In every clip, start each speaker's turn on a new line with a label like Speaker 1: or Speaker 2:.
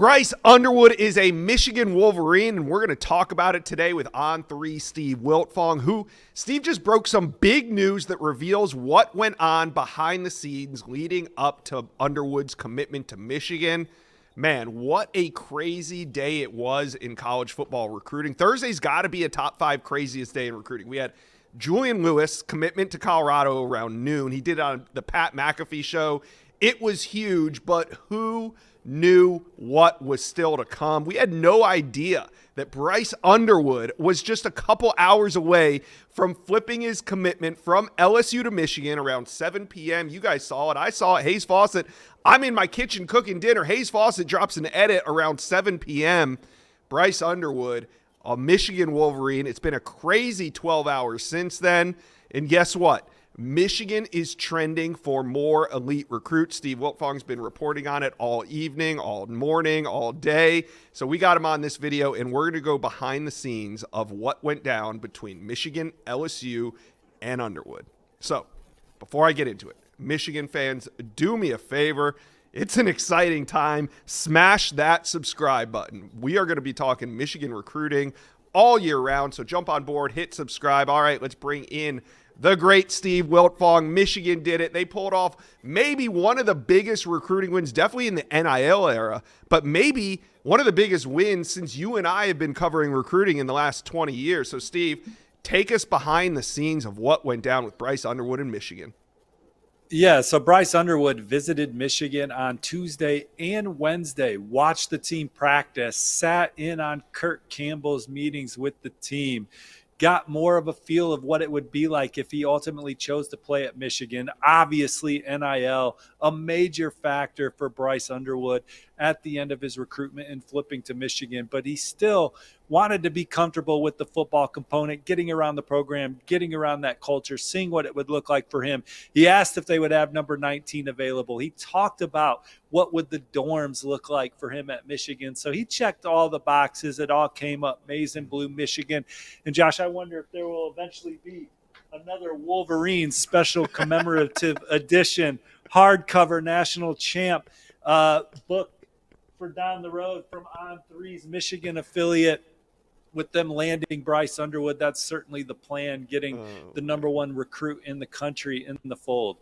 Speaker 1: Bryce Underwood is a Michigan Wolverine, and we're going to talk about it today with On3 Steve Wiltfong, who Steve just broke some big news that reveals what went on behind the scenes leading up to Underwood's commitment to Michigan. Man, what a crazy day it was in college football recruiting. Thursday's got to be a top 5 craziest day in recruiting. We had Julian Lewis commitment to Colorado around noon. He did it on the Pat McAfee show. It was huge, but who knew what was still to come? We had no idea that Bryce Underwood was just a couple hours away from flipping his commitment from LSU to Michigan around 7 p.m. You guys saw it. I saw it. Hayes Fawcett. I'm in my kitchen cooking dinner. Hayes Fawcett drops an edit around 7 p.m. Bryce Underwood, a Michigan Wolverine. It's been a crazy 12 hours since then. And guess what? Michigan is trending for more elite recruits. Steve Wiltfong's been reporting on it all evening, all morning, all day. So we got him on this video, and we're going to go behind the scenes of what went down between Michigan, LSU, and Underwood. So before I get into it, Michigan fans, do me a favor. It's an exciting time. Smash that subscribe button. We are going to be talking Michigan recruiting all year round. So jump on board, hit subscribe. All right, let's bring in the great Steve Wiltfong. Michigan did it. They pulled off maybe one of the biggest recruiting wins, definitely in the NIL era, but maybe one of the biggest wins since you and I have been covering recruiting in the last 20 years. So, Steve, take us behind the scenes of what went down with Bryce Underwood in Michigan.
Speaker 2: Yeah, so Bryce Underwood visited Michigan on Tuesday and Wednesday, watched the team practice, sat in on Kurt Campbell's meetings with the team, got more of a feel of what it would be like if he ultimately chose to play at Michigan. Obviously, NIL, a major factor for Bryce Underwood at the end of his recruitment and flipping to Michigan, but he still wanted to be comfortable with the football component, getting around the program, getting around that culture, seeing what it would look like for him. He asked if they would have number 19 available. He talked about what would the dorms look like for him at Michigan. So he checked all the boxes. It all came up maize and blue Michigan. And Josh, I wonder if there will eventually be another Wolverines special commemorative edition, hardcover national champ book for down the road from On3's Michigan affiliate, with them landing Bryce Underwood. That's certainly the plan, getting the number 1 recruit in the country in the fold.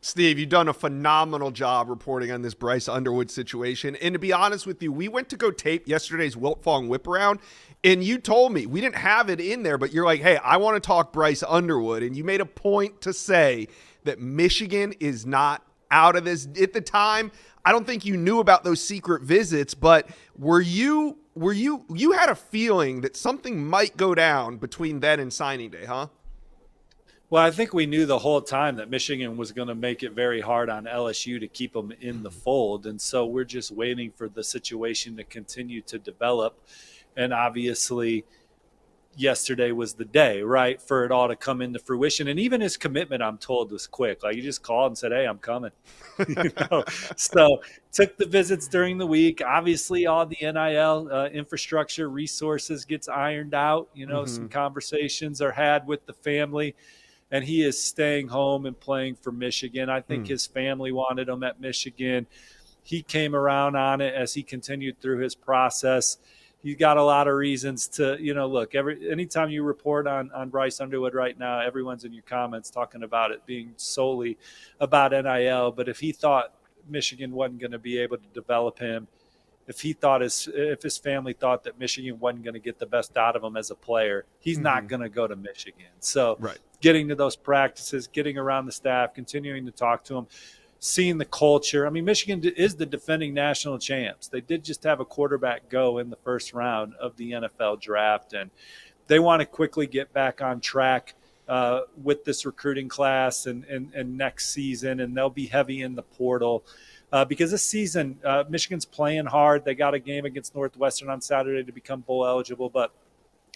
Speaker 1: Steve, you've done a phenomenal job reporting on this Bryce Underwood situation. And to be honest with you, we went to go tape yesterday's Wiltfong whip around, and you told me, we didn't have it in there, but you're like, hey, I want to talk Bryce Underwood. And you made a point to say that Michigan is not out of this. At the time, I don't think you knew about those secret visits, but you had a feeling that something might go down between then and signing day, huh?
Speaker 2: Well, I think we knew the whole time that Michigan was going to make it very hard on LSU to keep them in the fold. And so we're just waiting for the situation to continue to develop. And obviously, yesterday was the day, right, for it all to come into fruition. And even his commitment, I'm told, was quick. Like, he just called and said, hey, I'm coming. So took the visits during the week. Obviously, all the NIL infrastructure resources gets ironed out. Some conversations are had with the family. And he is staying home and playing for Michigan. I think his family wanted him at Michigan. He came around on it as he continued through his process. He's got a lot of reasons to, look, anytime you report on Bryce Underwood right now, everyone's in your comments talking about it being solely about NIL. But if he thought Michigan wasn't going to be able to develop him, if his family thought that Michigan wasn't going to get the best out of him as a player, he's not going to go to Michigan. So getting to those practices, getting around the staff, continuing to talk to him, seeing the culture. I mean, Michigan is the defending national champs. They did just have a quarterback go in the first round of the NFL draft, and they want to quickly get back on track with this recruiting class and next season, and they'll be heavy in the portal. Because this season, Michigan's playing hard. They got a game against Northwestern on Saturday to become bowl eligible, but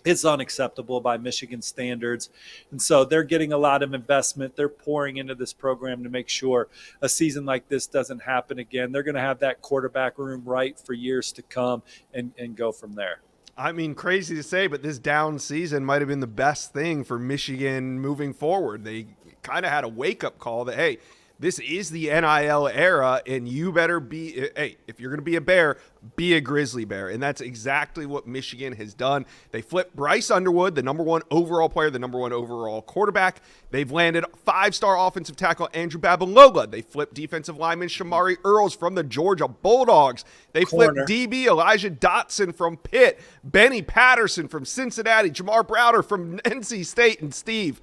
Speaker 2: it's unacceptable by Michigan standards. And so they're getting a lot of investment. They're pouring into this program to make sure a season like this doesn't happen again. They're going to have that quarterback room right for years to come and go from there.
Speaker 1: I mean, crazy to say, but this down season might have been the best thing for Michigan moving forward. They kind of had a wake-up call that, hey, this is the NIL era, and you better be, hey, if you're going to be a Bear, be a Grizzly Bear. And that's exactly what Michigan has done. They flipped Bryce Underwood, the number 1 overall player, the number 1 overall quarterback. They've landed 5-star offensive tackle Andrew Babalola. They flipped defensive lineman Shamari Earls from the Georgia Bulldogs. They flipped DB Elijah Dotson from Pitt, Benny Patterson from Cincinnati, Jamar Browder from NC State, and Steve,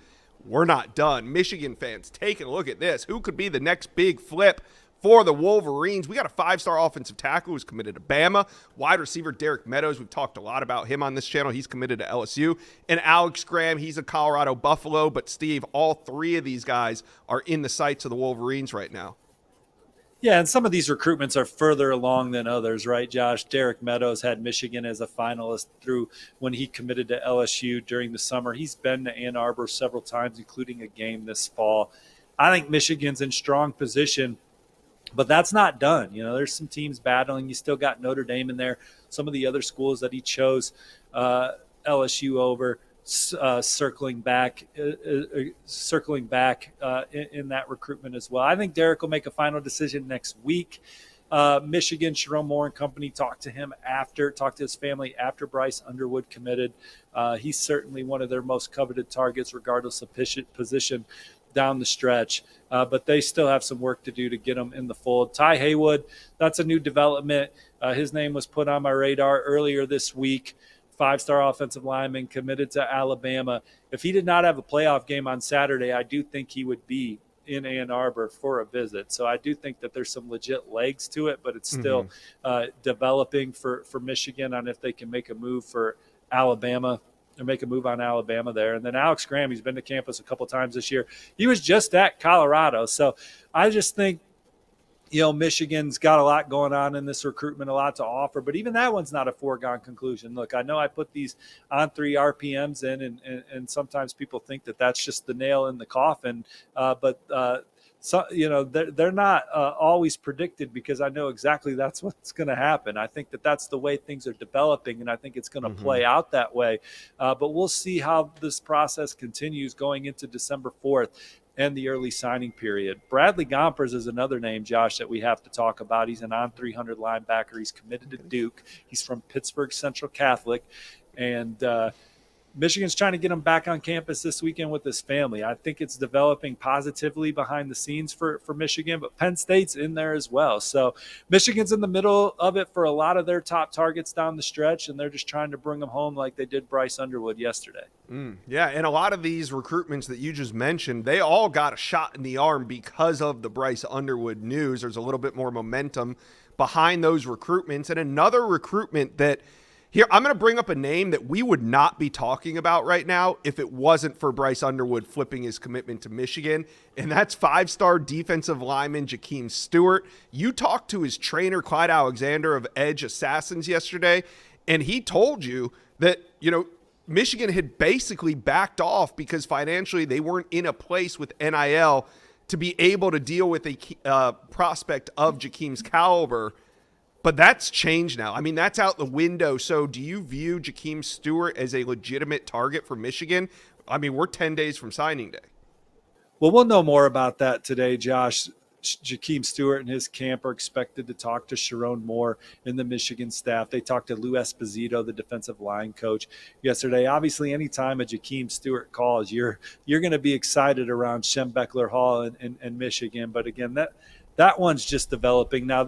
Speaker 1: we're not done. Michigan fans, taking a look at this. Who could be the next big flip for the Wolverines? We got a 5-star offensive tackle who's committed to Bama. Wide receiver Derek Meadows, we've talked a lot about him on this channel. He's committed to LSU. And Alex Graham, he's a Colorado Buffalo. But Steve, all 3 of these guys are in the sights of the Wolverines right now.
Speaker 2: Yeah, and some of these recruitments are further along than others, right, Josh? Derek Meadows had Michigan as a finalist through when he committed to LSU during the summer. He's been to Ann Arbor several times, including a game this fall. I think Michigan's in strong position, but that's not done. You know, there's some teams battling. You still got Notre Dame in there. Some of the other schools that he chose LSU over. Circling back in that recruitment as well. I think Derek will make a final decision next week. Michigan, Sharon Moore and company talked to his family after Bryce Underwood committed. He's certainly one of their most coveted targets, regardless of position down the stretch. But they still have some work to do to get him in the fold. Ty Haywood, that's a new development. His name was put on my radar earlier this week. 5-star offensive lineman committed to Alabama. If he did not have a playoff game on Saturday, I do think he would be in Ann Arbor for a visit. So I do think that there's some legit legs to it, but it's still developing for Michigan on if they can make a move for Alabama or make a move on Alabama there. And then Alex Graham, he's been to campus a couple times this year. He was just at Colorado. So I just think, you know, Michigan's got a lot going on in this recruitment, a lot to offer, but even that one's not a foregone conclusion. Look, I know I put these on 3 RPMs in, and sometimes people think that that's just the nail in the coffin, but so, you know, they're not always predicted, because I know exactly that's what's going to happen. I think that that's the way things are developing, and I think it's going to play out that way. But we'll see how this process continues going into December 4th. And the early signing period. Bradley Gompers is another name, Josh, that we have to talk about. He's an on-300 linebacker. He's committed to Duke. He's from Pittsburgh Central Catholic. And Michigan's trying to get him back on campus this weekend with his family. I think it's developing positively behind the scenes for Michigan, but Penn State's in there as well. So Michigan's in the middle of it for a lot of their top targets down the stretch, and they're just trying to bring them home like they did Bryce Underwood yesterday.
Speaker 1: Yeah, and a lot of these recruitments that you just mentioned, they all got a shot in the arm because of the Bryce Underwood news. There's a little bit more momentum behind those recruitments. And another recruitment that here, I'm going to bring up a name that we would not be talking about right now if it wasn't for Bryce Underwood flipping his commitment to Michigan, and that's 5-star defensive lineman Jakeem Stewart. You talked to his trainer, Clyde Alexander of Edge Assassins yesterday, and he told you that, you know, Michigan had basically backed off because financially they weren't in a place with NIL to be able to deal with a prospect of Jakeem's caliber. But that's changed now. I mean, that's out the window. So do you view Jakeem Stewart as a legitimate target for Michigan? I mean, we're 10 days from signing day.
Speaker 2: Well, we'll know more about that today, Josh. Jakeem Stewart and his camp are expected to talk to Sharon Moore and the Michigan staff. They talked to Lou Esposito, the defensive line coach, yesterday. Obviously, anytime a Jakeem Stewart calls, you're going to be excited around Schembechler Hall and Michigan. But again, that one's just developing. Now,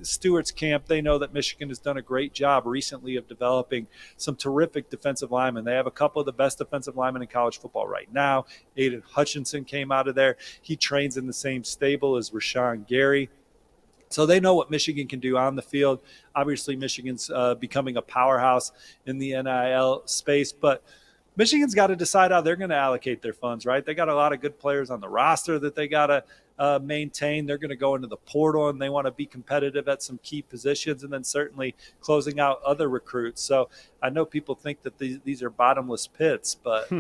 Speaker 2: Stewart's camp, they know that Michigan has done a great job recently of developing some terrific defensive linemen. They have a couple of the best defensive linemen in college football right now. Aiden Hutchinson came out of there. He trains in the same stable as Rashawn Gary. So they know what Michigan can do on the field. Obviously, Michigan's becoming a powerhouse in the NIL space, but Michigan's got to decide how they're going to allocate their funds, right? They got a lot of good players on the roster that they got to maintain. They're going to go into the portal, and they want to be competitive at some key positions, and then certainly closing out other recruits. So I know people think that these are bottomless pits, but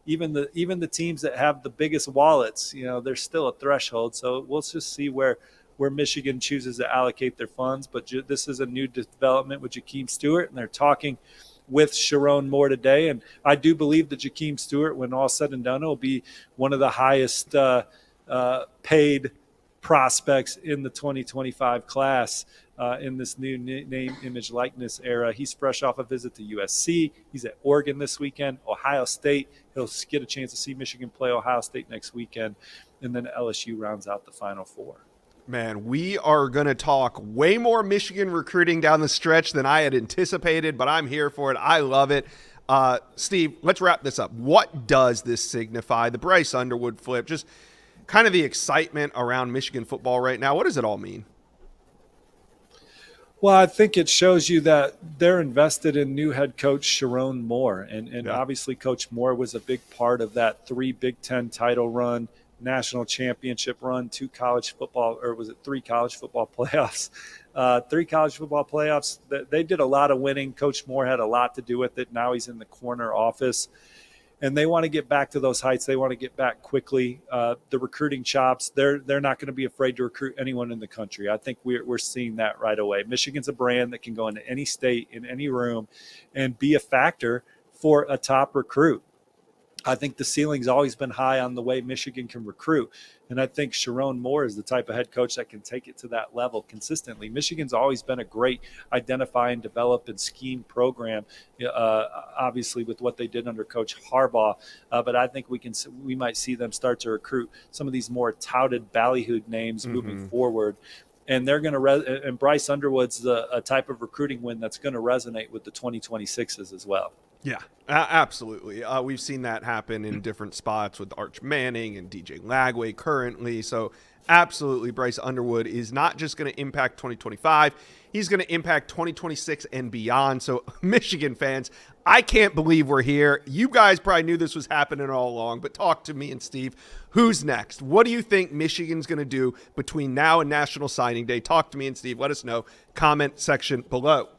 Speaker 2: even the teams that have the biggest wallets, you know, there's still a threshold. So we'll just see where Michigan chooses to allocate their funds. But this is a new development with Jakeem Stewart, and they're talking with Sharon Moore today. And I do believe that Jakeem Stewart, when all said and done, will be one of the highest paid prospects in the 2025 class in this new name, image, likeness era. He's fresh off a visit to USC. He's at Oregon this weekend, Ohio State. He'll get a chance to see Michigan play Ohio State next weekend, and then LSU rounds out the Final Four.
Speaker 1: Man, we are going to talk way more Michigan recruiting down the stretch than I had anticipated, but I'm here for it. I love it. Steve, let's wrap this up. What does this signify? The Bryce Underwood flip, just kind of the excitement around Michigan football right now. What does it all mean?
Speaker 2: Well, I think it shows you that they're invested in new head coach Sharon Moore. And obviously Coach Moore was a big part of that 3 Big Ten title run, national championship run, 3 college football playoffs. 3 college football playoffs. They did a lot of winning. Coach Moore had a lot to do with it. Now he's in the corner office. And they want to get back to those heights. They want to get back quickly. The recruiting chops, they're not going to be afraid to recruit anyone in the country. I think we're seeing that right away. Michigan's a brand that can go into any state, in any room, and be a factor for a top recruit. I think the ceiling's always been high on the way Michigan can recruit. And I think Sharon Moore is the type of head coach that can take it to that level consistently. Michigan's always been a great identify and develop and scheme program, obviously with what they did under Coach Harbaugh. But I think we might see them start to recruit some of these more touted ballyhooed names moving forward. And they're going to and Bryce Underwood's a type of recruiting win that's going to resonate with the 2026s as well.
Speaker 1: Yeah, absolutely. We've seen that happen in different spots with Arch Manning and DJ Lagway currently. So absolutely, Bryce Underwood is not just going to impact 2025. He's going to impact 2026 and beyond. So Michigan fans, I can't believe we're here. You guys probably knew this was happening all along, but talk to me and Steve. Who's next? What do you think Michigan's going to do between now and National Signing Day? Talk to me and Steve. Let us know. Comment section below.